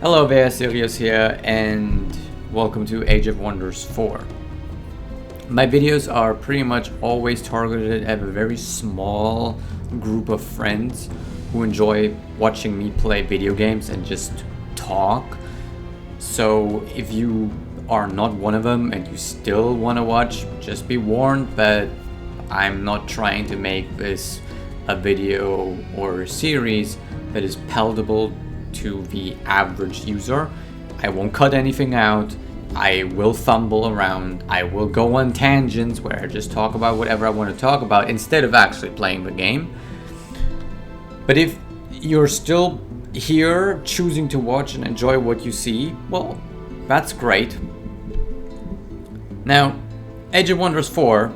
Hello there, Sirius here, and welcome to Age of Wonders 4. My videos are pretty much always targeted at a very small group of friends who enjoy watching me play video games and just talk. So if you are not one of them and you still want to watch, just be warned that I'm not trying to make this a video or a series that is palatable to the average user. I won't cut anything out. I will fumble around. I will go on tangents where I just talk about whatever I want to talk about instead of actually playing the game. But if you're still here choosing to watch and enjoy what you see, well, that's great. Now, Age of Wonders 4,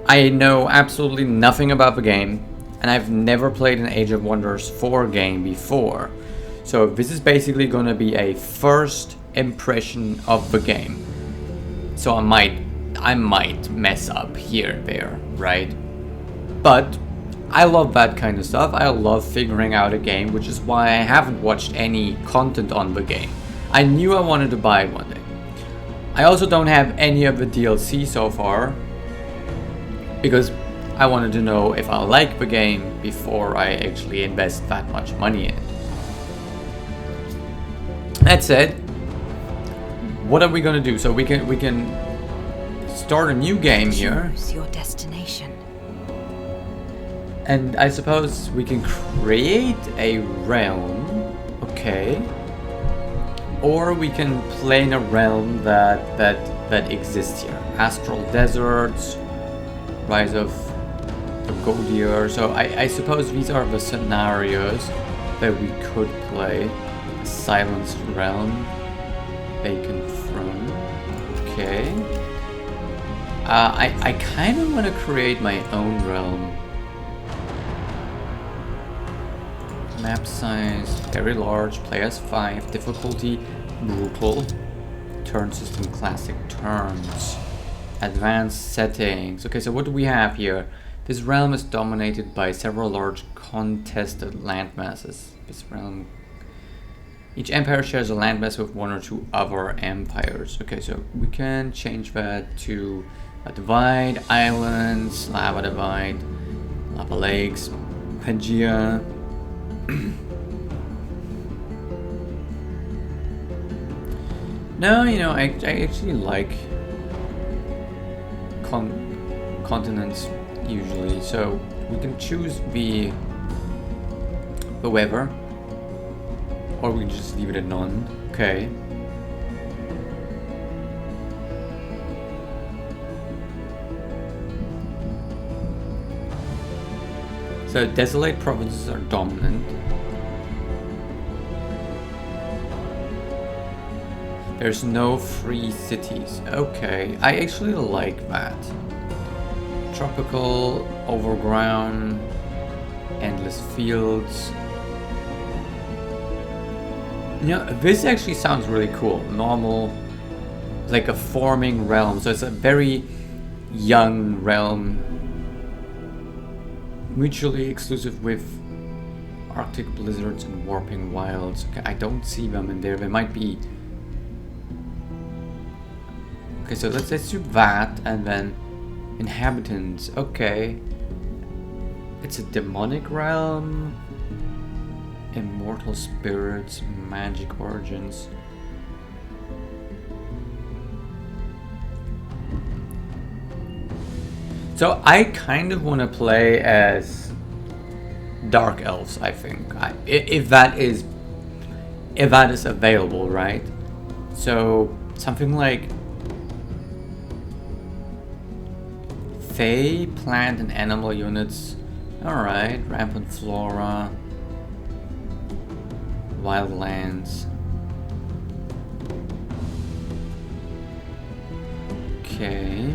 I know absolutely nothing about the game, and I've never played an Age of Wonders 4 game before. So this is basically going to be a first impression of the game. So I might mess up here and there, right? But I love that kind of stuff. I love figuring out a game, which is why I haven't watched any content on the game. I knew I wanted to buy it one day. I also don't have any of the DLC so far, because I wanted to know if I like the game before I actually invest that much money in it. That said, what are we gonna do? So we can start a new game here. Choose your destination. And I suppose we can create a realm, okay. Or we can play in a realm that exists here. Astral Deserts, Rise of the Godier. So I suppose these are the scenarios that we could play. Silenced Realm, Vacant Throne. Okay. I kind of want to create my own realm. Map size, very large, play as 5, difficulty, brutal, turn system, classic turns, advanced settings. Okay, so what do we have here? This realm is dominated by several large contested landmasses. This realm, each empire shares a landmass with one or two other empires. Okay, so we can change that to a divide, islands, lava divide, lava lakes, Pangea. No, you know, I actually like continents usually, so we can choose the weather, or we can just leave it at none. Okay. So desolate provinces are dominant. There's no free cities. Okay, I actually like that. Tropical, overground, endless fields. You know, this actually sounds really cool. Normal, like a forming realm. So it's a very young realm. Mutually exclusive with Arctic blizzards and warping wilds. Okay, I don't see them in there. They might be. Okay, so let's do that, and then inhabitants. Okay, it's a demonic realm. Immortal spirits, magic origins. So I kind of want to play as Dark Elves, I think. If that is available, right? So something like Fae, plant and animal units. Alright, rampant flora, wildlands. Okay.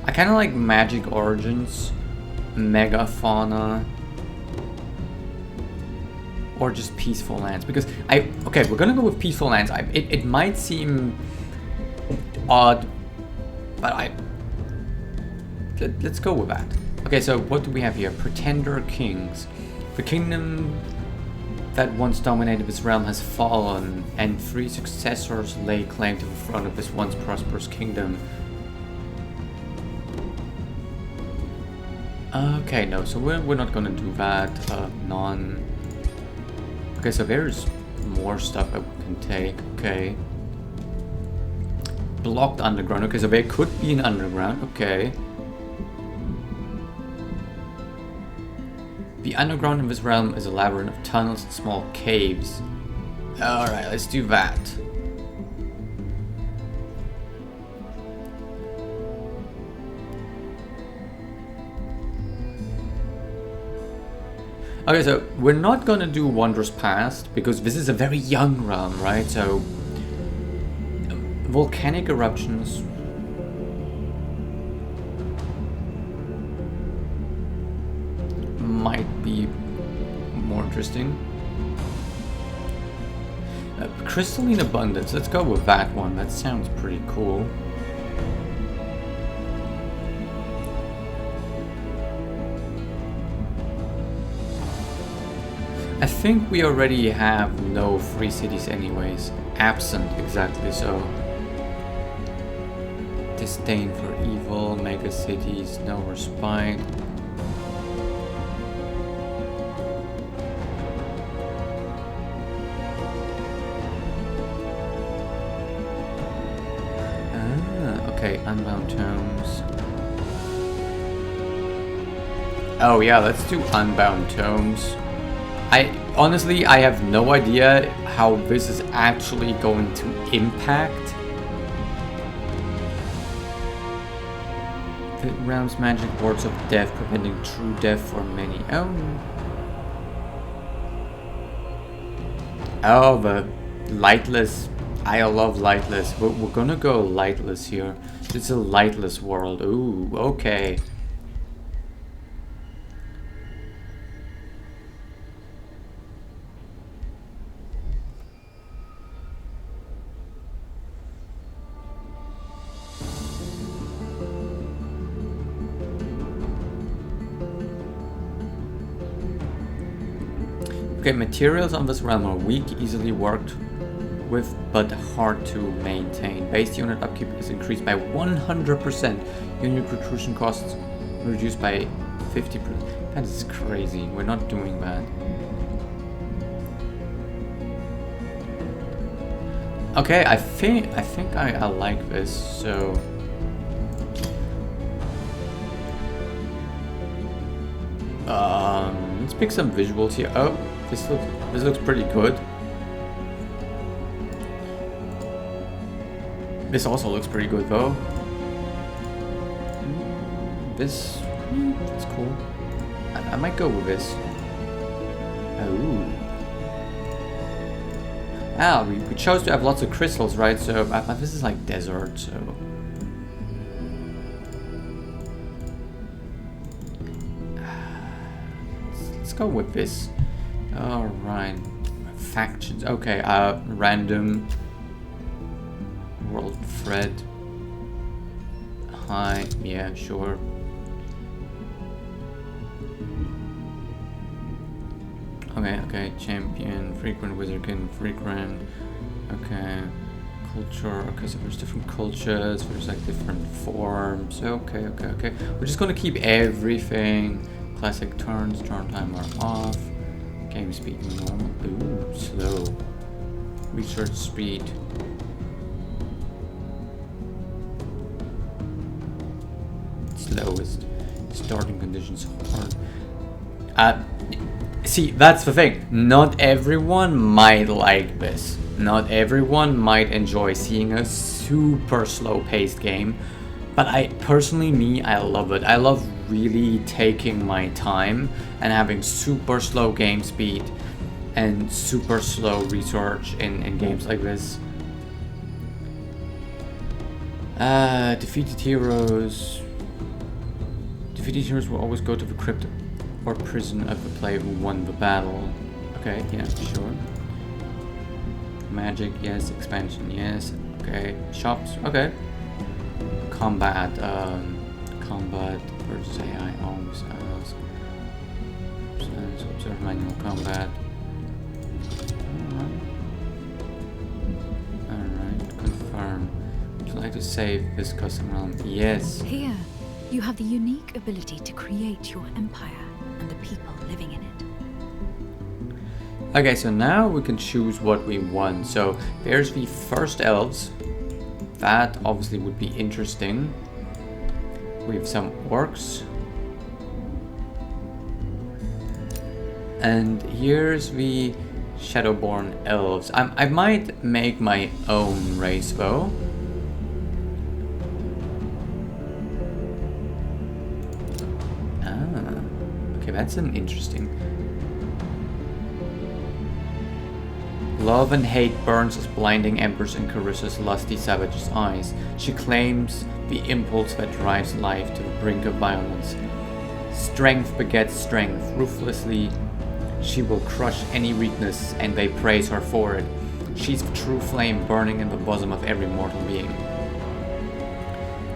I kind of like magic origins, megafauna, or just peaceful lands, because okay, we're gonna go with peaceful lands. It might seem odd, but let's go with that. Okay, so what do we have here? Pretender Kings. The kingdom that once dominated this realm has fallen, and 3 successors lay claim to the throne of this once prosperous kingdom. Okay, no, so we're not gonna do that. None. Okay, so there's more stuff that we can take. Okay. Blocked underground. Okay, so there could be an underground. Okay. The underground in this realm is a labyrinth of tunnels and small caves. Alright, let's do that. Okay, so we're not gonna do Wondrous Past because this is a very young realm, right? So volcanic eruptions. Might be more interesting. Crystalline Abundance, let's go with that one. That sounds pretty cool. I think we already have no free cities anyways. Absent, exactly so. Disdain for evil, mega cities, no respite. Okay, Unbound Tomes. Oh yeah, let's do Unbound Tomes. Honestly, I have no idea how this is actually going to impact the realm's magic wards of death, preventing true death for many. Oh, the lightless. I love lightless. We're gonna go lightless here. It's a lightless world. Ooh, okay. Okay, materials on this realm are weak, easily worked with, but hard to maintain. Base unit upkeep is increased by 100%. Unit recruitment costs reduced by 50%. That is crazy. We're not doing that. Okay, I think I like this. So let's pick some visuals here. Oh, this looks pretty good. This also looks pretty good though. This, it's cool. I might go with this. Oh. Ah, we chose to have lots of crystals, right? So this is like desert, so. Let's go with this. All right. Factions. Okay. Random. World thread. Hi. Yeah, sure. Okay. Champion. Frequent Wizardkin. Frequent. Okay. Culture. Okay, so there's different cultures. There's like different forms. Okay. We're just gonna keep everything. Classic turns. Turn timer off. Game speed normal. Ooh, slow. Research speed. Slowest. Starting conditions hard. See, that's the thing. Not everyone might like this. Not everyone might enjoy seeing a super slow-paced game. But I love it. I love really taking my time and having super slow game speed and super slow research in games like this. Defeated heroes will always go to the crypt or prison of the player who won the battle. Okay, yeah, sure. Magic, yes. Expansion, yes. Okay. Shops, okay. Combat versus AI always. start manual combat. Alright, confirm. Would you like to save this custom realm? Yes. Here, you have the unique ability to create your empire and the people living in it. Okay, so now we can choose what we want. So there's the first elves. That obviously would be interesting. We have some orcs. And here's the Shadowborn elves. I might make my own race though. Okay, that's an interesting. Love and hate burns as blinding embers in Carissa's lusty savage's eyes. She claims the impulse that drives life to the brink of violence. Strength begets strength. Ruthlessly, she will crush any weakness, and they praise her for it. She's the true flame burning in the bosom of every mortal being.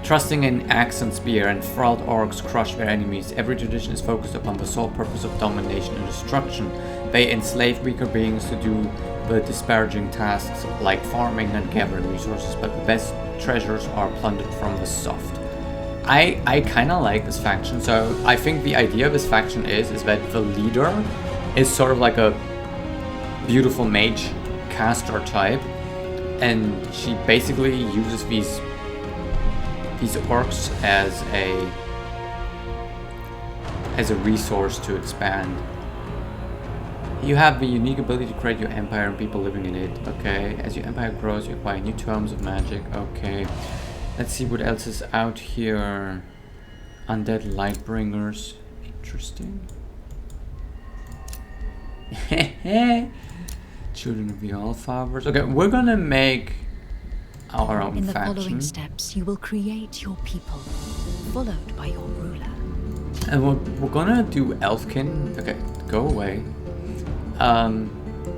Trusting in axe and spear, enthralled orcs crush their enemies. Every tradition is focused upon the sole purpose of domination and destruction. They enslave weaker beings to do the disparaging tasks like farming and gathering resources, but the best treasures are plundered from the soft. I kind of like this faction. So I think the idea of this faction is that the leader is sort of like a beautiful mage caster type, and she basically uses these orcs as a resource to expand. You have the unique ability to create your empire and people living in it. Okay, as your empire grows, you acquire new tomes of magic. Okay, let's see what else is out here. Undead Lightbringers. Interesting. Children of the Allfathers. Okay, we're gonna make our own In the faction. following steps, you will create your people, followed by your ruler. And we're gonna do Elfkin. Okay, go away.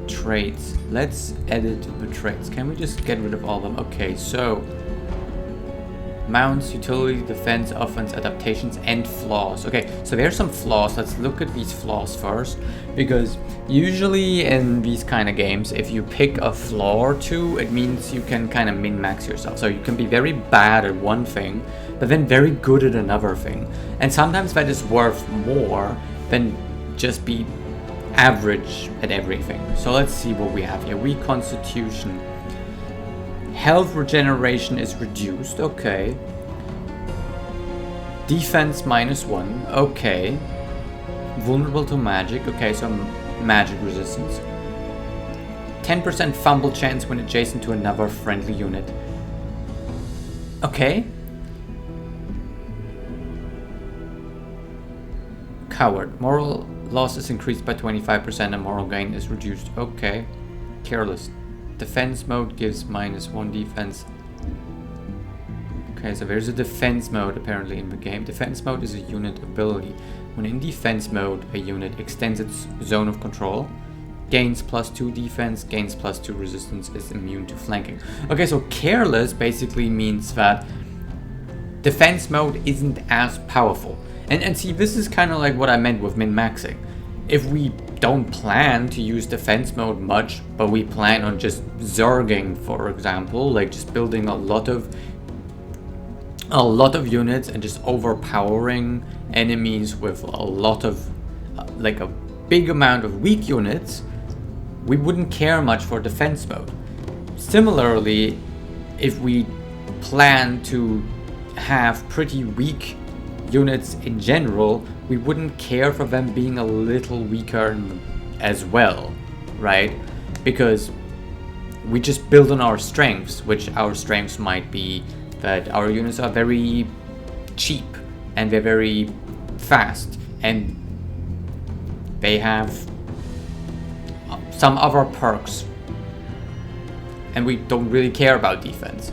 Traits. Let's edit the traits. Can we just get rid of all of them? Okay, so mounts, utility, defense, offense, adaptations, and flaws. Okay, so there's some flaws. Let's look at these flaws first, because usually in these kind of games, if you pick a flaw or two, it means you can kind of min-max yourself. So you can be very bad at one thing, but then very good at another thing. And sometimes that is worth more than just be average at everything. So let's see what we have here. Weak constitution. Health regeneration is reduced. Okay. Defense -1. Okay. Vulnerable to magic. Okay, so magic resistance. 10% fumble chance when adjacent to another friendly unit. Okay. Coward. Moral loss is increased by 25% and moral gain is reduced. Okay. Careless. Defense mode gives -1 defense. Okay, so there's a defense mode apparently in the game. Defense mode is a unit ability. When in defense mode, a unit extends its zone of control, gains +2 defense, gains +2 resistance, is immune to flanking. Okay, so careless basically means that defense mode isn't as powerful. And see, this is kind of like what I meant with min-maxing. If we don't plan to use defense mode much, but we plan on just zerging, for example, like just building a lot of units and just overpowering enemies with a lot of like a big amount of weak units, we wouldn't care much for defense mode. Similarly, if we plan to have pretty weak units in general, we wouldn't care for them being a little weaker as well, right? Because we just build on our strengths, which our strengths might be that our units are very cheap and they're very fast and they have some other perks, and we don't really care about defense.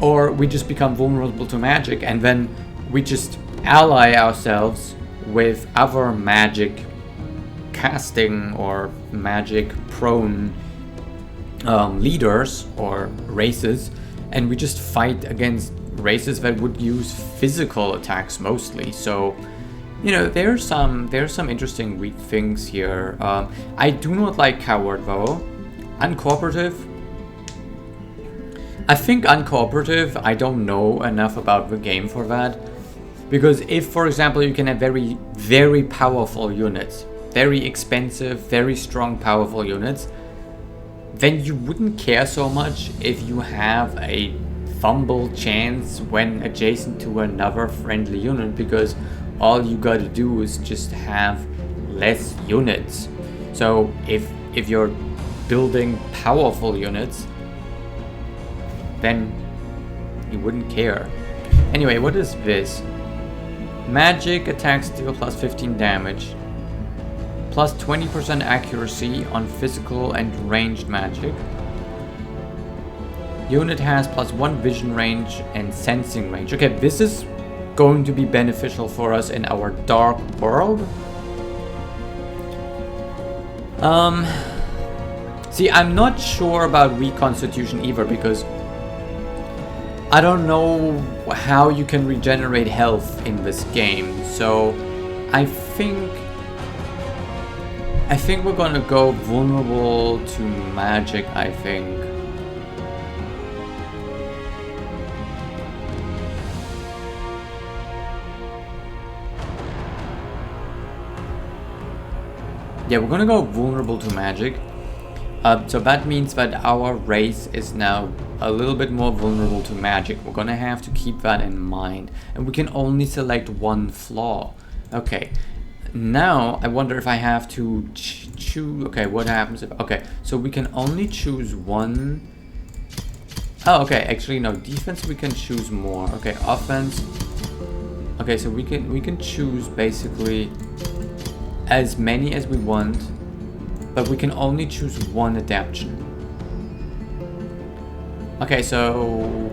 Or we just become vulnerable to magic and then we just ally ourselves with other magic casting or magic prone leaders or races, and we just fight against races that would use physical attacks mostly. So You know, there's some interesting weak things here. I do not like coward though. Uncooperative. I think uncooperative, I don't know enough about the game for that. Because if, for example, you can have very, very powerful units, very expensive, very strong, powerful units, then you wouldn't care so much if you have a fumble chance when adjacent to another friendly unit, because all you gotta do is just have less units. So if you're building powerful units, then you wouldn't care. Anyway, what is this? Magic attacks deal plus 15 damage, plus 20% accuracy on physical and ranged magic. Unit has plus 1 vision range and sensing range. Okay, this is going to be beneficial for us in our dark world. See, I'm not sure about reconstitution either, because I don't know how you can regenerate health in this game. So I think we're gonna go vulnerable to magic, I think. Yeah, we're gonna go vulnerable to magic. So that means that our race is now a little bit more vulnerable to magic. We're gonna have to keep that in mind. And we can only select one flaw. Okay, now I wonder if I have to choose. Okay, what happens if... Okay, so we can only choose one. Oh, okay, actually no, defense we can choose more. Okay, offense. Okay, so we can choose basically as many as we want, but we can only choose one adaptation. Okay, so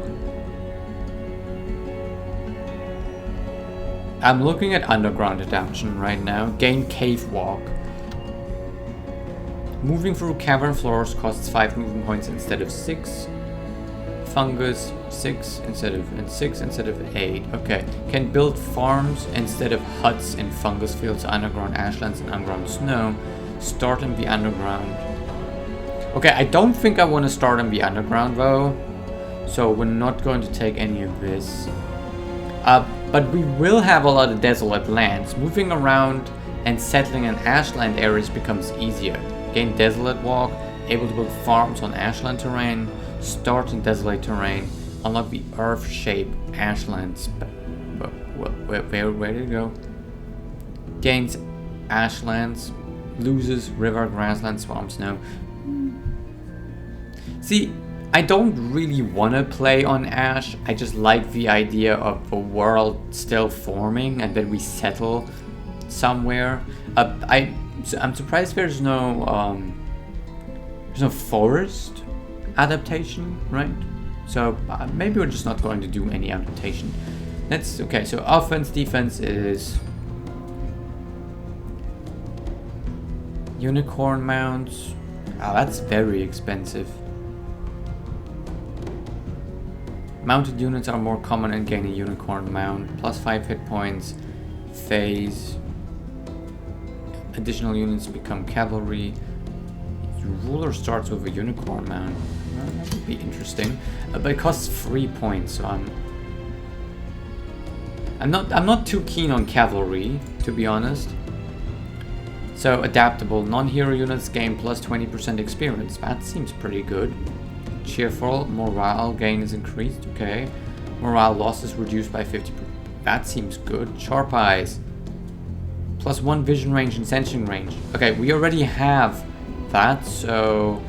I'm looking at underground adaptation right now. Gain cave walk. Moving through cavern floors costs 5 movement points instead of 6. Fungus 6 instead of 8. Okay, can build farms instead of huts in fungus fields, underground ashlands, and underground snow. Start in the underground. Okay, I don't think I want to start in the underground though, so we're not going to take any of this. But we will have a lot of desolate lands. Moving around and settling in ashland areas becomes easier. Gain desolate walk, able to build farms on ashland terrain. Start in desolate terrain. Unlock the earth shape ashlands. Where did it go? Gains ashlands. Loses river, grassland, swamp, snow. See, I don't really want to play on Ash. I just like the idea of the world still forming and then we settle somewhere. I'm surprised there's no forest adaptation, right? So maybe we're just not going to do any adaptation. Okay. So offense, defense is unicorn mounts. Oh, that's very expensive. Mounted units are more common and gain a unicorn mount. Plus 5 hit points. Phase. Additional units become cavalry. Ruler starts with a unicorn mount. Well, that would be interesting. But it costs 3 points, so I'm not too keen on cavalry, to be honest. So adaptable, non-hero units gain plus 20% experience. That seems pretty good. Cheerful, morale gain is increased. Okay. Morale loss is reduced by 50%. That seems good. Sharp eyes. Plus 1 vision range and sensing range. Okay, we already have that, so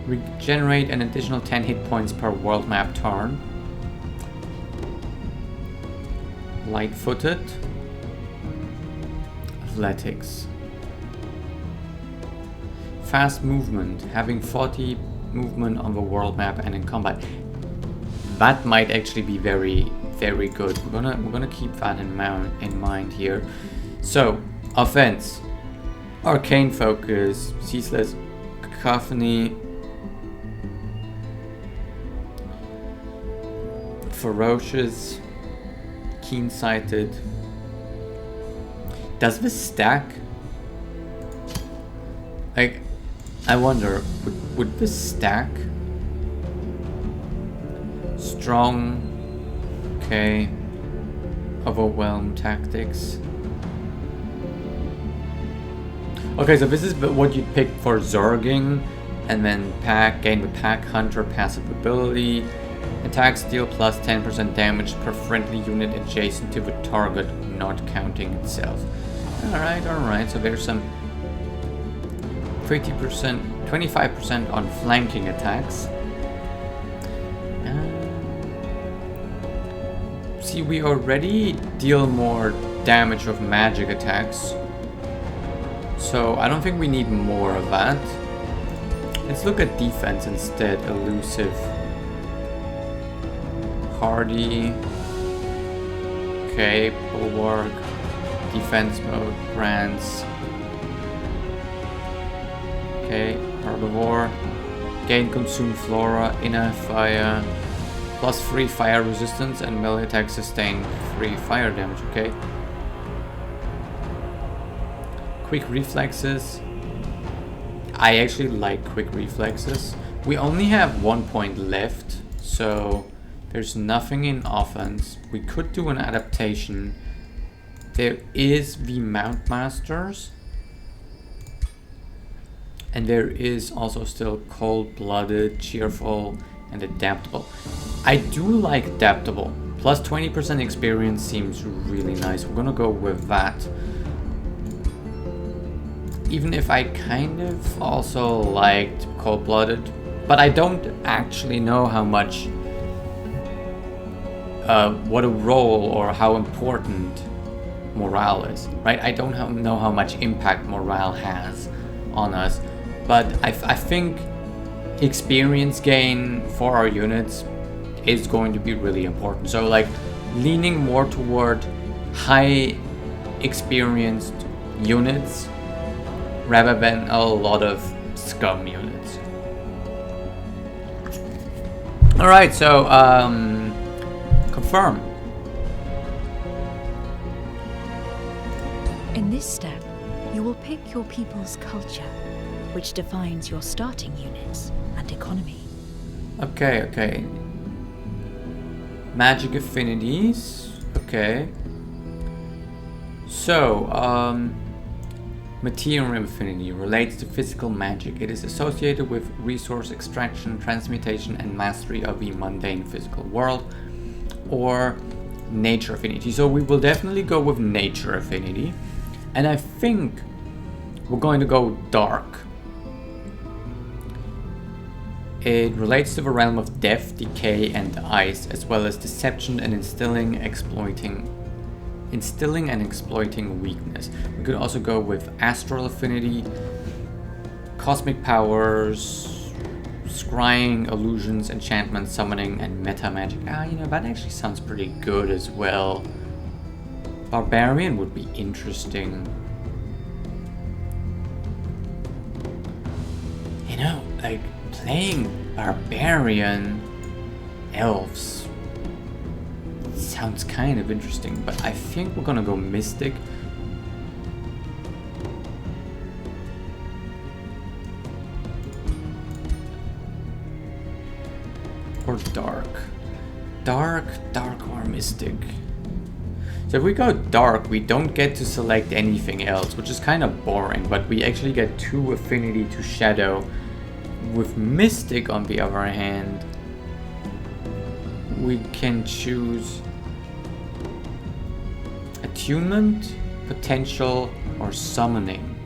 regenerate an additional 10 hit points per world map turn. Light-footed. Athletics. Fast movement, having 40 movement on the world map and in combat. That might actually be very, very good. We're gonna keep that in mind here. So, offense. Arcane focus, ceaseless cacophony. ferocious, keen-sighted. Does this stack? Like, I wonder, would this stack? Strong, okay. Overwhelm tactics. Okay, so this is what you'd pick for Zerging, and then pack, gain the pack hunter passive ability. Attacks deal plus 10% damage per friendly unit adjacent to the target, not counting itself. Alright, so there's some 30%, 25% on flanking attacks. See, we already deal more damage of magic attacks, so I don't think we need more of that. Let's look at defense instead. Elusive, hardy, okay, bulwark, defense mode, grants, okay, herbivore, gain consume flora, inner fire, plus 3 fire resistance, and melee attack sustain 3 fire damage, okay. Quick reflexes. I actually like quick reflexes. We only have 1 point left, so there's nothing in offense. We could do an adaptation. There is the Mount Masters. And there is also still cold-blooded, cheerful, and adaptable. I do like adaptable. Plus 20% experience seems really nice. We're gonna go with that. Even if I kind of also liked cold-blooded, but I don't actually know how much, what a role or how important morale is, right? I don't know how much impact morale has on us, but I think experience gain for our units is going to be really important. So like leaning more toward high experienced units rather than a lot of scum units. Alright, so confirm. In this step, you will pick your people's culture, which defines your starting units and economy. Okay. Magic affinities. Okay. So, material affinity relates to physical magic. It is associated with resource extraction, transmutation, and mastery of the mundane physical world. Or nature affinity. So we will definitely go with nature affinity. And I think we're going to go dark. It relates to the realm of death, decay, and ice, as well as deception and instilling and exploiting weakness. We could also go with astral affinity, cosmic powers, scrying, illusions, enchantments, summoning, and meta magic. That actually sounds pretty good as well. Barbarian would be interesting. Like playing barbarian elves sounds kind of interesting, but I think we're gonna go mystic. Or dark or mystic. So if we go dark, we don't get to select anything else, which is kind of boring, but we actually get 2 affinity to shadow. With mystic, on the other hand, we can choose attunement, potential, or summoning.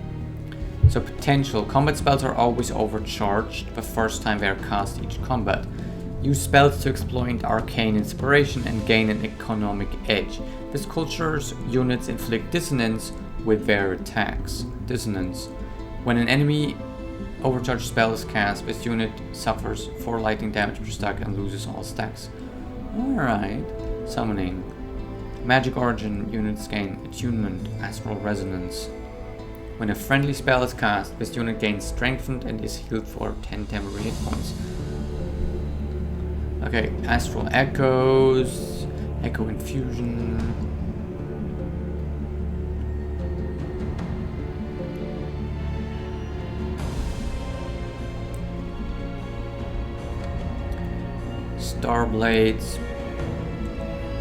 So potential, combat spells are always overcharged the first time they are cast each combat. Use spells to exploit arcane inspiration and gain an economic edge. This culture's units inflict dissonance with their attacks. Dissonance. When an enemy overcharged spell is cast, this unit suffers 4 lightning damage per stack and loses all stacks. Alright. Summoning. Magic origin units gain attunement, astral resonance. When a friendly spell is cast, this unit gains strengthened and is healed for 10 temporary hit points. Okay, Astral Echoes, Echo Infusion. Starblades.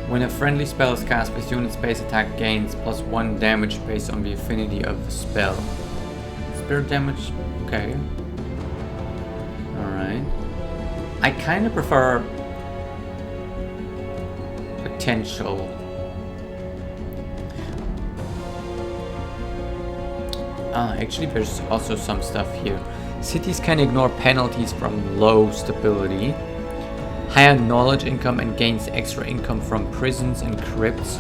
When a friendly spell is cast with unit space, attack gains +1 damage based on the affinity of the spell. Spirit damage, okay. Alright. I kind of prefer potential. Actually there's also some stuff here. Cities can ignore penalties from low stability. Higher knowledge income and gains extra income from prisons and crypts.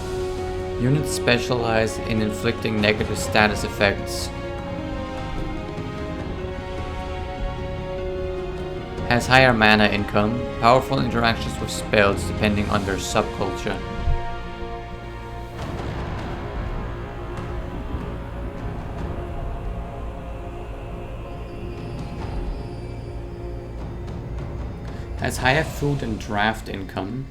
Units specialize in inflicting negative status effects. Has higher mana income. Powerful interactions with spells depending on their subculture. Has higher food and draft income.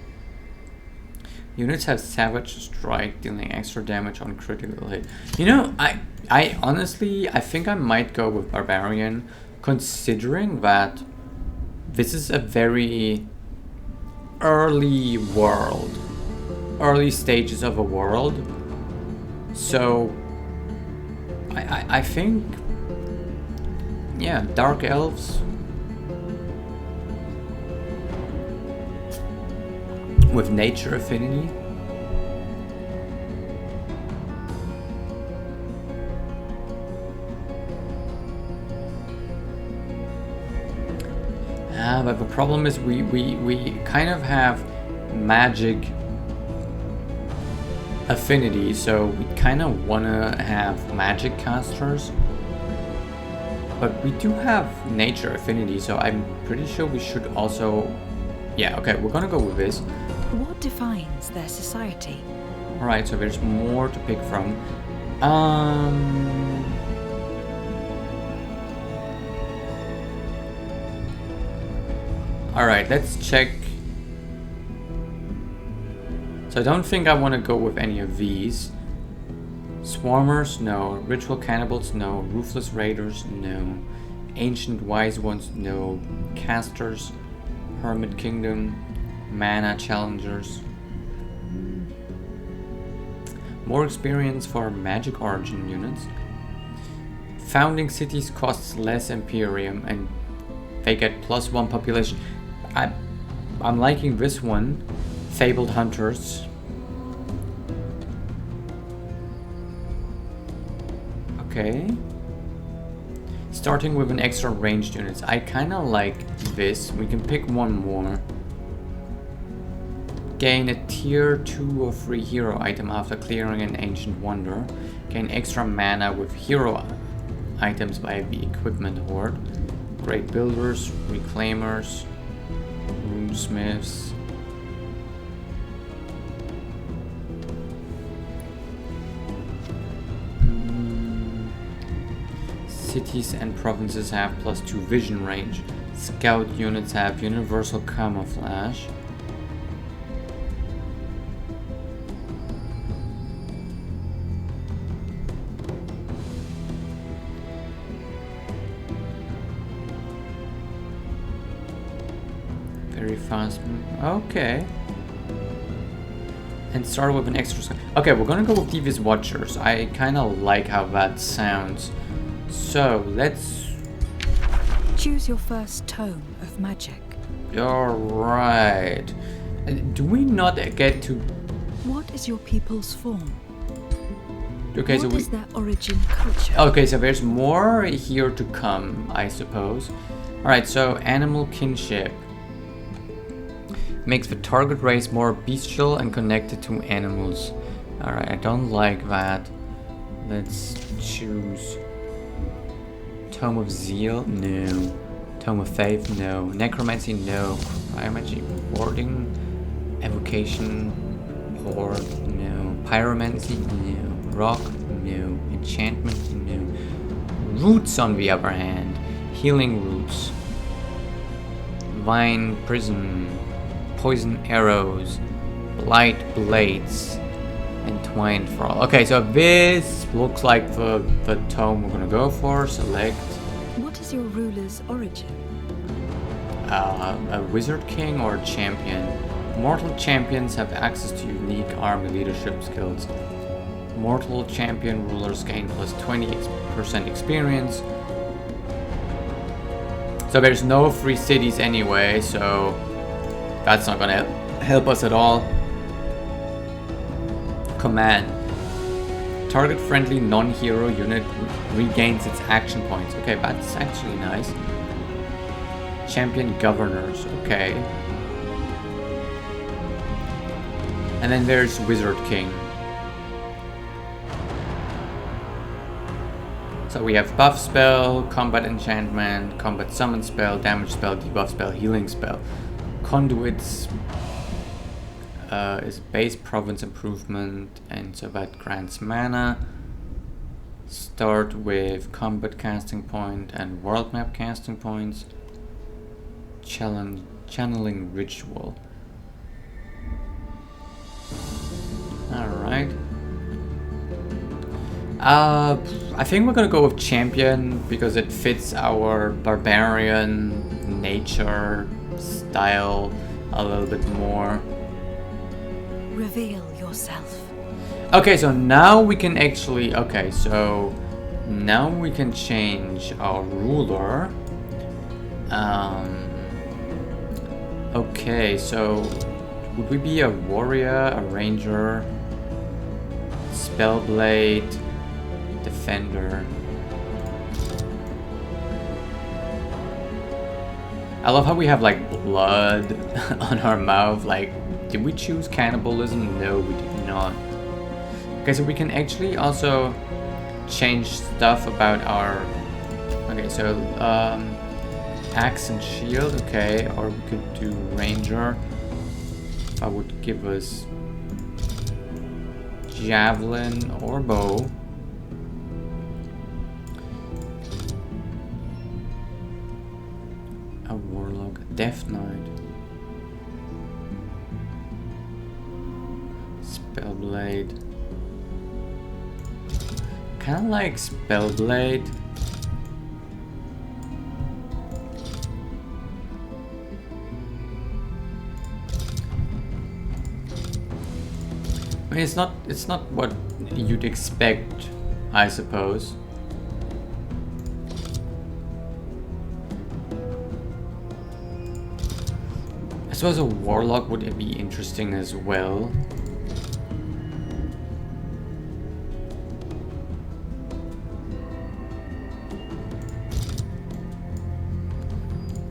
Units have Savage Strike, dealing extra damage on critical hit. You know, I honestly, I think I might go with Barbarian, considering that this is a very early world. Early stages of a world. So, I think, yeah, Dark Elves with nature affinity. But the problem is we kind of have magic affinity, so we kind of want to have magic casters. But we do have nature affinity, so I'm pretty sure we should also... Yeah, okay, we're gonna go with this. What defines their society? Alright, so there's more to pick from. Alright, let's check. So I don't think I want to go with any of these. Swarmers, no. Ritual Cannibals, no. Ruthless Raiders, no. Ancient Wise Ones, no. Casters, Hermit Kingdom, Mana Challengers. More experience for Magic Origin units. Founding cities costs less Imperium and they get +1 population. I'm liking this one. Fabled Hunters. Okay. Starting with an extra ranged units. I kind of like this. We can pick one more. Gain a tier 2 or 3 hero item after clearing an ancient wonder. Gain extra mana with hero items by the equipment horde. Great builders, reclaimers, runesmiths. Cities and provinces have +2 vision range. Scout units have universal camouflage. Very fast. Okay. And start with an extra. Okay, we're gonna go with Devious Watchers. I kind of like how that sounds. So let's choose your first tome of magic. Alright. Do we not get to... What is your people's form? Okay, what so is their origin culture? Okay, so there's more here to come, I suppose. Alright, so animal kinship. Makes the target race more bestial and connected to animals. Alright, I don't like that. Let's choose... Tome of Zeal? No. Tome of Faith? No. Necromancy? No. Cryomancy? Warding? Evocation? Horde? No. Pyromancy? No. Rock? No. Enchantment? No. Roots, on the other hand. Healing roots. Vine Prism. poison arrows, light blades, and twine for all. Okay, so this looks like the tome we're gonna go for. Select. What is your ruler's origin? A wizard king or a champion. Mortal champions have access to unique army leadership skills. Mortal champion rulers gain plus 20% experience. So there's no free cities anyway, so that's not gonna help us at all. Command. Target friendly non-hero unit regains its action points. Okay, that's actually nice. Champion governors, okay. And then there's Wizard King. So we have buff spell, combat enchantment, combat summon spell, damage spell, debuff spell, healing spell. Conduits is base province improvement, and so that grants mana. Start with combat casting point and world map casting points. Channeling ritual. Alright. I think we're gonna go with champion because it fits our barbarian nature style a little bit more. Reveal yourself. Okay, so now we can actually, so now we can change our ruler. Okay, so would we be a warrior, a ranger, spellblade, defender? I love how we have like blood on our mouth. Like, did we choose cannibalism? No, we did not. Okay, so we can actually also change stuff about our... Okay, so axe and shield, okay, or we could do ranger. That would give us javelin or bow. A warlock, death knight, spellblade. Kind of like spellblade. I mean, it's not what you'd expect, I suppose. I suppose a warlock would be interesting as well.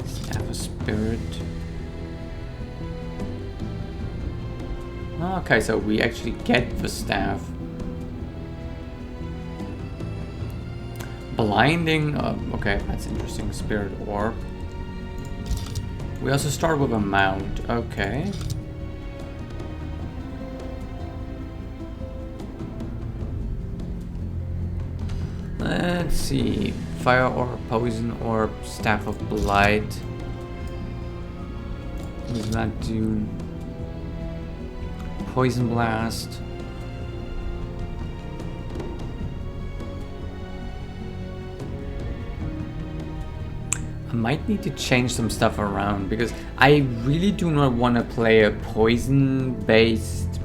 Staff of Spirit. Okay, so we actually get the staff. Blinding, okay, that's interesting. Spirit orb. We also start with a mount, okay. Let's see. Fire orb, poison orb, staff of blight. What does that do? Poison blast. I might need to change some stuff around because I really do not want to play a poison based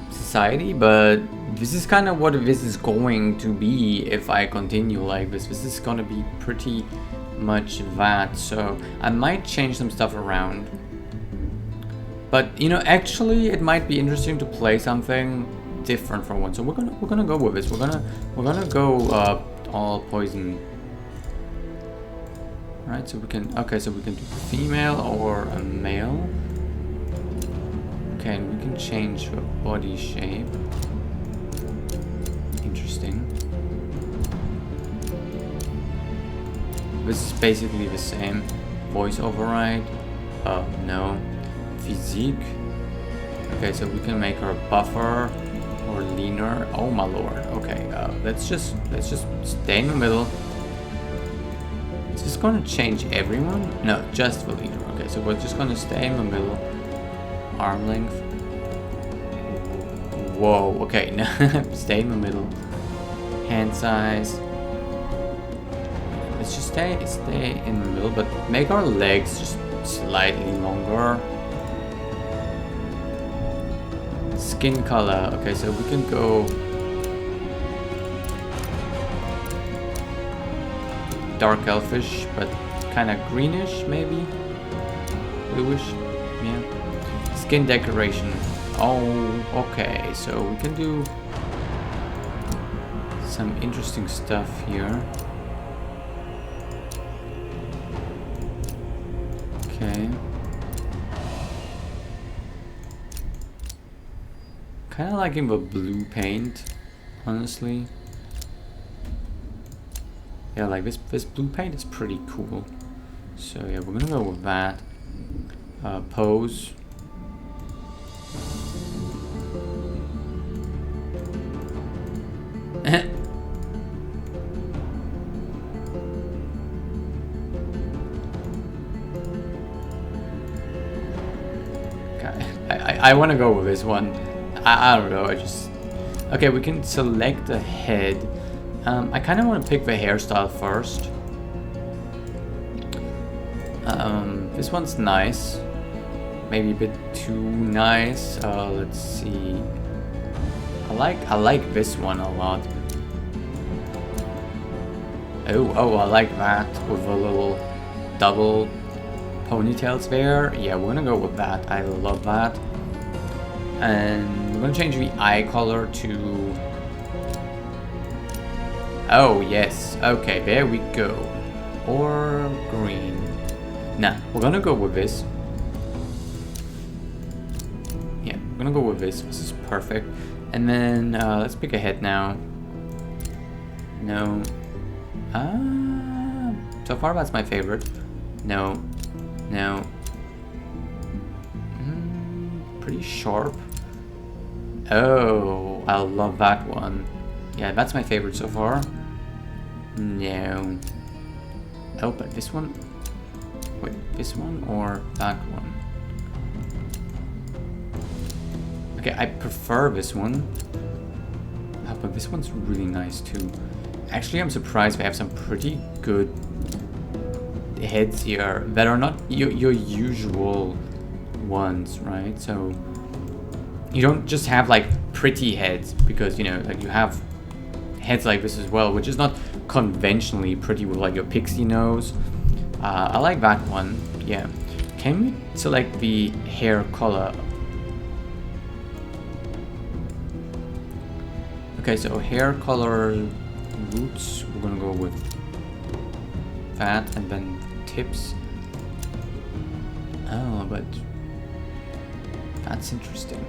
society, but this is kind of what this is going to be if I continue like this. This is going to be pretty much that, so I might change some stuff around. But you know, actually, it might be interesting to play something different for once. So we're gonna go with this. We're gonna go all poison. Right. So we can. Okay. So we can do female or a male. Okay, and we can change the body shape. Interesting. This is basically the same. Voice override. No. Physique. Okay, so we can make her buffer or leaner. Oh my lord. Okay, let's just stay in the middle. Is this gonna change everyone? No, just the leader. Okay, so we're just gonna stay in the middle. Arm length. Whoa, okay, stay in the middle. Hand size. Let's just stay in the middle, but make our legs just slightly longer. Skin color. Okay, so we can go dark elfish, but kind of greenish, maybe bluish. Yeah. Skin decoration. Oh, okay. So we can do some interesting stuff here. Okay. Kind of liking the blue paint, honestly. Yeah, like this blue paint is pretty cool. So yeah, we're gonna go with that. Pose. I want to go with this one. I don't know. Okay. We can select the head. I kind of want to pick the hairstyle first. This one's nice. Maybe a bit too nice. Let's see. I like this one a lot. Oh, I like that with a little double ponytails there. Yeah, we're gonna go with that. I love that. And we're gonna change the eye color to... Oh, yes. Okay, there we go. Or green. Nah, we're gonna go with this. Yeah, we're gonna go with this. This is perfect. And then, let's pick a head now. No. So far that's my favorite. No. Pretty sharp. Oh, I love that one. Yeah, that's my favorite so far. No. Oh, but this one? Wait, this one or that one? Okay, I prefer this one. Oh, but this one's really nice too. Actually, I'm surprised we have some pretty good heads here that are not your usual ones, right? So you don't just have like pretty heads, because you know, like you have heads like this as well, which is not conventionally pretty with like your pixie nose. I like that one. Yeah. Can we select the hair color? Okay, so hair color roots, we're gonna go with that, and then tips. Oh, but that's interesting.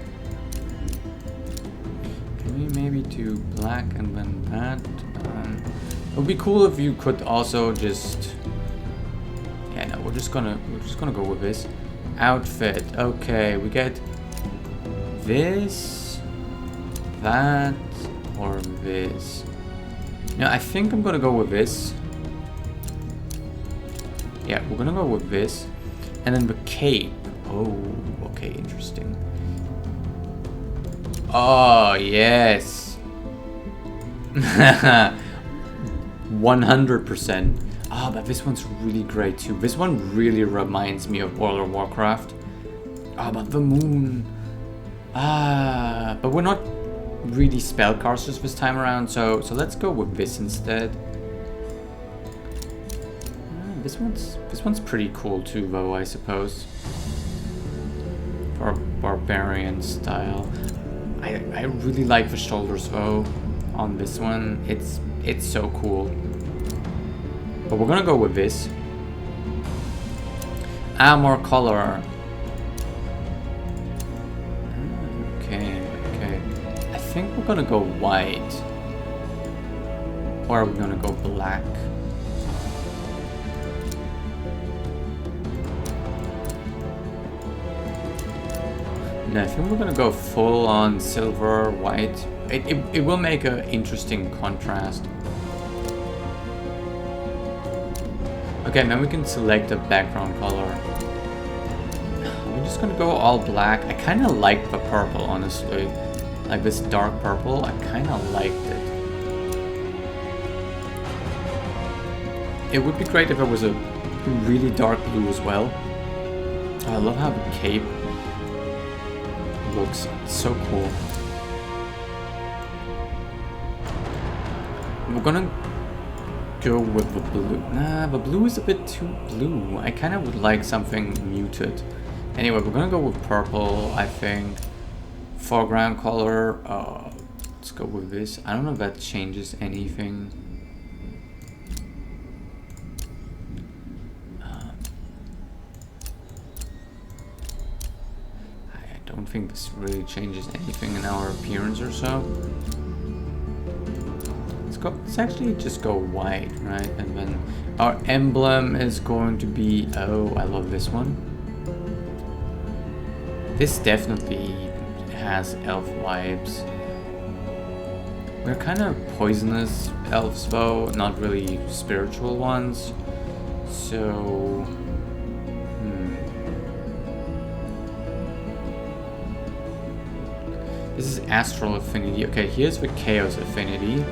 Can we maybe do black and then that? It would be cool if you could also just... Yeah, no, we're just gonna go with this outfit. Okay, we get this, that, or this. No, I think I'm gonna go with this. Yeah, we're gonna go with this. And then the cape. Oh, okay, interesting. Oh, yes. 100%. Ah, but this one's really great too. This one really reminds me of World of Warcraft. Ah, but the moon. Ah, but we're not really spellcasters this time around, so let's go with this instead. This one's pretty cool too, though, I suppose. For barbarian style. I really like the shoulders though on this one. It's so cool. But we're gonna go with this. Armor color. Okay. I think we're gonna go white. Or are we gonna go black? No, I think we're gonna go full on silver, white. It will make an interesting contrast. Okay, then we can select a background color. we're just gonna go all black. I kind of like the purple, honestly. Like this dark purple, I kind of liked it. It would be great if it was a really dark blue as well. I love how the cape looks. It's so cool. We're gonna go with the blue. Nah, the blue is a bit too blue. I kind of would like something muted. Anyway, we're gonna go with purple, I think. Foreground color. Let's go with this. I don't know if that changes anything. I don't think this really changes anything in our appearance or so. Let's actually just go white, right? And then our emblem is going to be... Oh, I love this one. This definitely has elf vibes. We're kind of poisonous elves though, not really spiritual ones. So... This is astral affinity. Okay, here's the chaos affinity.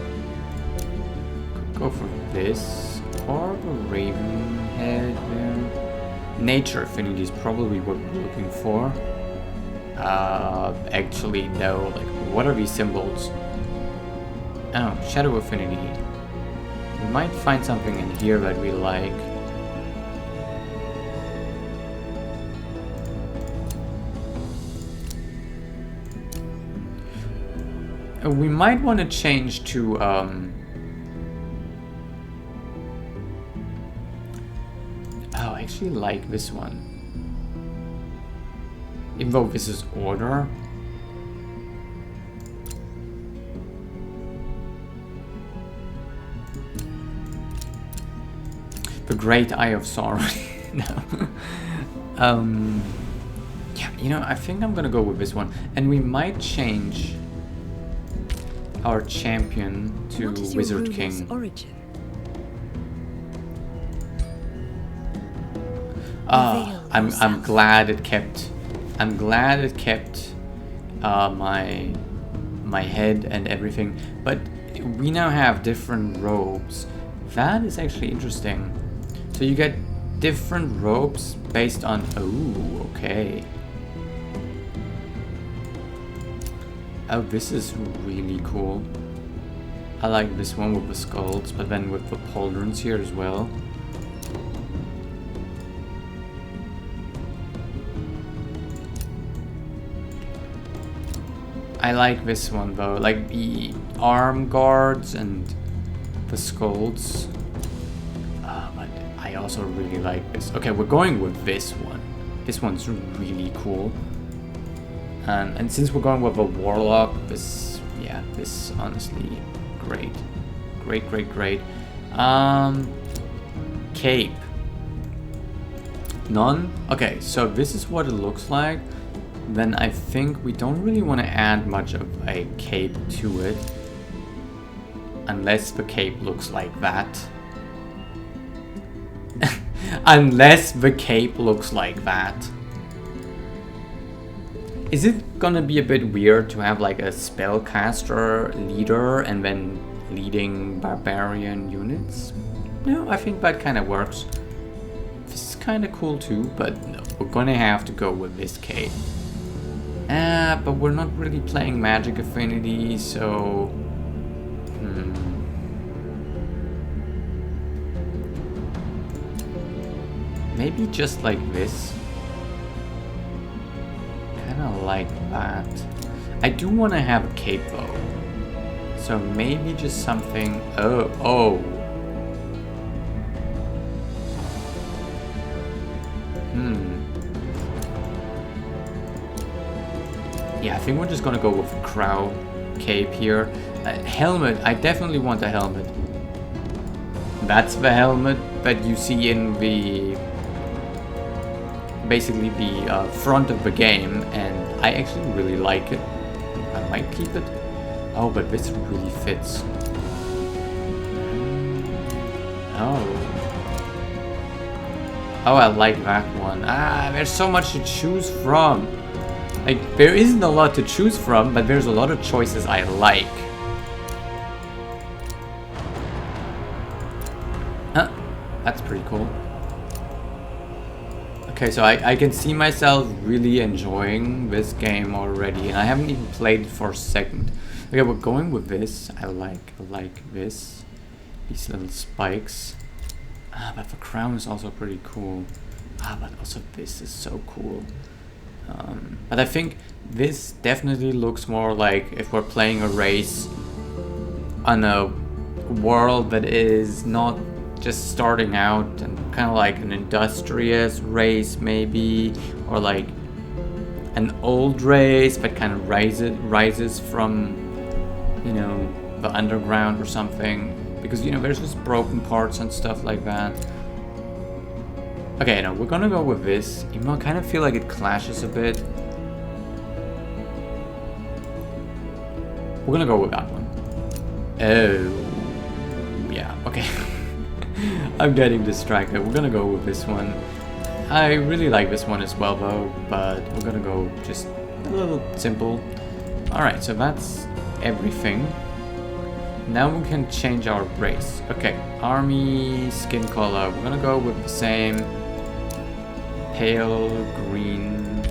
Go for this, or the raven head there. Nature affinity is probably what we're looking for. Actually, no, like, what are these symbols? Oh, shadow affinity. We might find something in here that we like. We might want to change to, I actually like this one. Even though this is order. The Great Eye of Sauron. No. Yeah, you know, I think I'm gonna go with this one. And we might change our champion to Wizard King. Origin? I'm glad it kept. I'm glad it kept my head and everything. But we now have different robes. That is actually interesting. So you get different robes based on. Oh, okay. Oh, this is really cool. I like this one with the skulls, but then with the pauldrons here as well. I like this one though, like the arm guards and the skulls. But I also really like this. Okay, we're going with this one. This one's really cool. And since we're going with a warlock, this honestly, great. Great. Cape. None? Okay, so this is what it looks like. Then I think we don't really want to add much of a cape to it. Unless the cape looks like that. Unless the cape looks like that. Is it gonna be a bit weird to have like a spellcaster leader and then leading barbarian units? No, I think that kind of works. This is kind of cool too, but no, we're gonna have to go with this cape. But we're not really playing magic affinity, so... Maybe just like this. Kinda like that. I do want to have a cape though. So maybe just something... Oh. Yeah, I think we're just gonna go with a crow cape here. Helmet, I definitely want a helmet. That's the helmet that you see in the... basically the front of the game, and I actually really like it. I might keep it. Oh, but this really fits. Oh. Oh, I like that one. Ah, there's so much to choose from. Like, there isn't a lot to choose from, but there's a lot of choices I like. Huh? That's pretty cool. Okay, so I can see myself really enjoying this game already, and I haven't even played it for a second. Okay, we're going with this. I like this. These little spikes. Ah, but the crown is also pretty cool. Ah, but also this is so cool. But I think this definitely looks more like if we're playing a race on a world that is not just starting out and kind of like an industrious race maybe, or like an old race that kind of rises from, you know, the underground or something, because, you know, there's just broken parts and stuff like that. Okay, no, we're gonna go with this, even though I kind of feel like it clashes a bit. We're gonna go with that one. Oh, yeah, okay. I'm getting distracted. We're gonna go with this one. I really like this one as well though, but we're gonna go just a little simple. Alright, so that's everything. Now we can change our race. Okay, army, skin color. We're gonna go with the same pale green.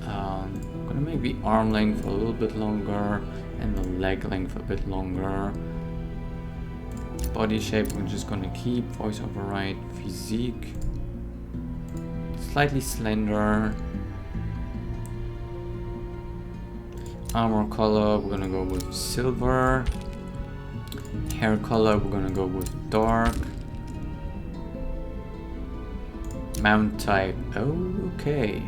I'm gonna make the arm length a little bit longer and the leg length a bit longer. Body shape we're just gonna keep. Voice override. Physique slightly slender. Armor color we're gonna go with silver. Hair color we're gonna go with dark. Mount type. Oh, okay.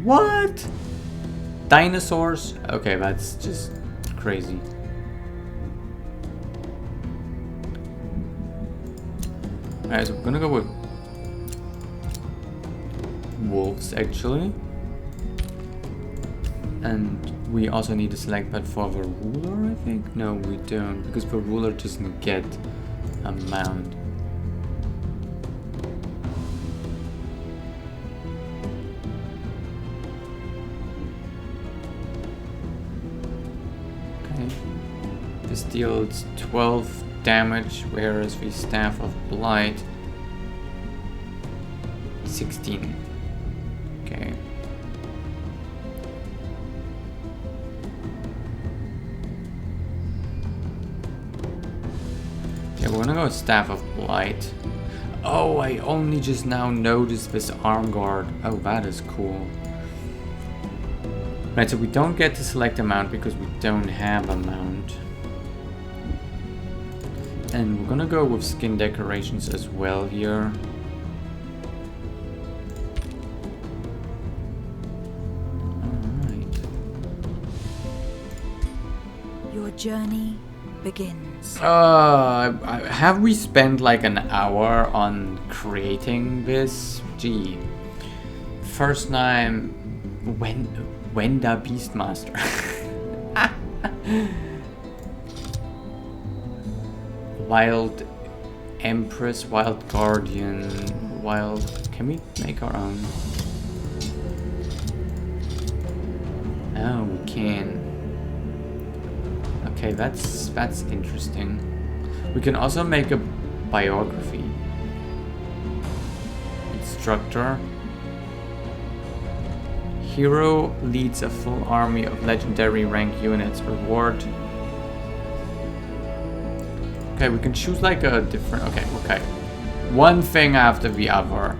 What? Dinosaurs? Okay, that's just crazy. Alright, so we're gonna go with wolves actually. And we also need to select that for the ruler, I think? No, we don't, because the ruler doesn't get a mount. Okay. This deals 12 damage, whereas the Staff of Blight 16. Okay. Okay, we're gonna go with Staff of Blight. Oh, I only just now noticed this arm guard. Oh, that is cool. Right, so we don't get to select a mount because we don't have a mount. And we're gonna go with skin decorations as well here. Alright. Your journey begins. Have we spent like an hour on creating this? Gee. First time, when the Beastmaster. Wild Empress, Wild Guardian, Wild... Can we make our own? Oh, we can. Okay, that's interesting. We can also make a biography. Instructor. Hero leads a full army of legendary rank units. Reward. Okay, we can choose like a different... Okay. One thing after the other.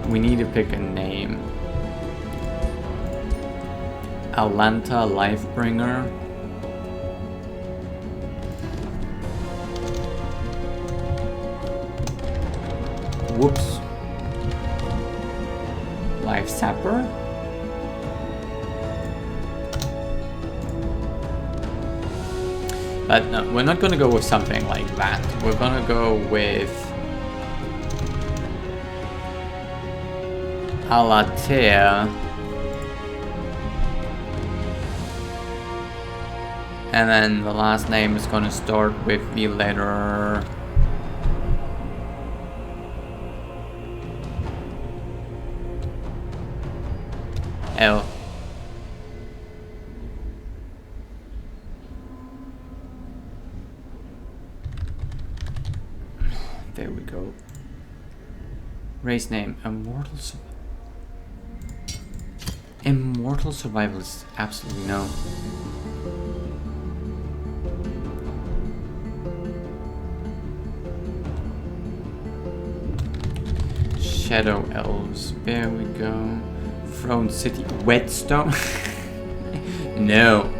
We need to pick a name. Alanta Lifebringer. Whoops. Life Sapper? But no, we're not gonna go with something like that. We're gonna go with Alatea. And then the last name is gonna start with the letter L. There we go. Race name, Immortal Survivalist, absolutely no. Shadow Elves, there we go. Throne City, Whetstone? No.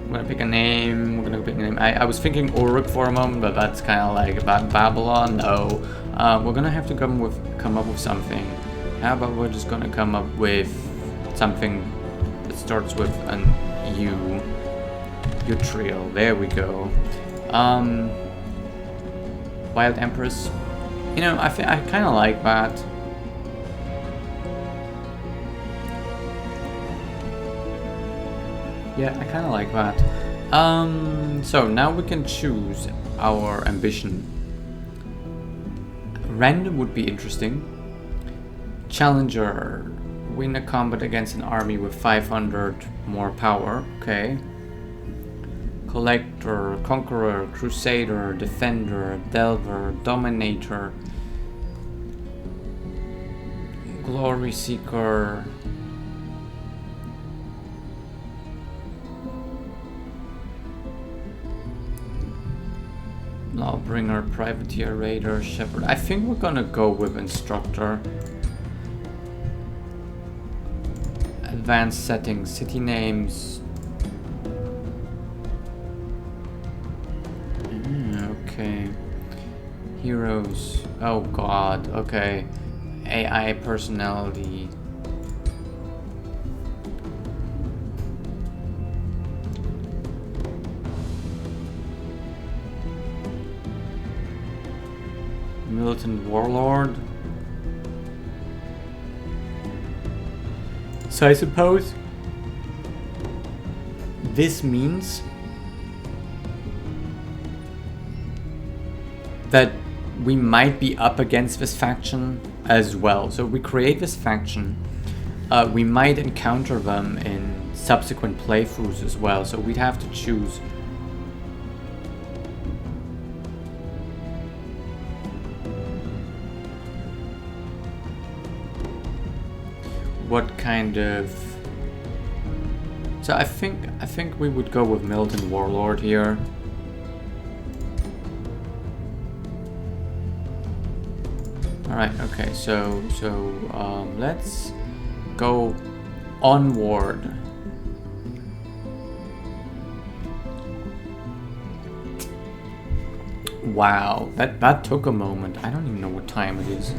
I'm gonna pick a name. We're gonna pick a name. I was thinking Uruk for a moment, but that's kind of like about Babylon. No, we're gonna have to come up with something. How about we're just gonna come up with something that starts with an U. Utriel. There we go. Wild Empress. You know, I kind of like that. Yeah, I kind of like that. So now we can choose our ambition. Random would be interesting. Challenger. Win a combat against an army with 500 more power. Okay. Collector, Conqueror, Crusader, Defender, Delver, Dominator. Glory Seeker. Lawbringer, Privateer, Raider, Shepherd. I think we're gonna go with Instructor. Advanced settings, city names. Okay. Heroes. Oh god, okay. AI personality. Militant Warlord. So I suppose this means that we might be up against this faction as well. So we create this faction. We might encounter them in subsequent playthroughs as well. So we'd have to choose. What kind of... So I think we would go with Militant Warlord here. Alright, okay, so let's go onward. Wow, that took a moment. I don't even know what time it is.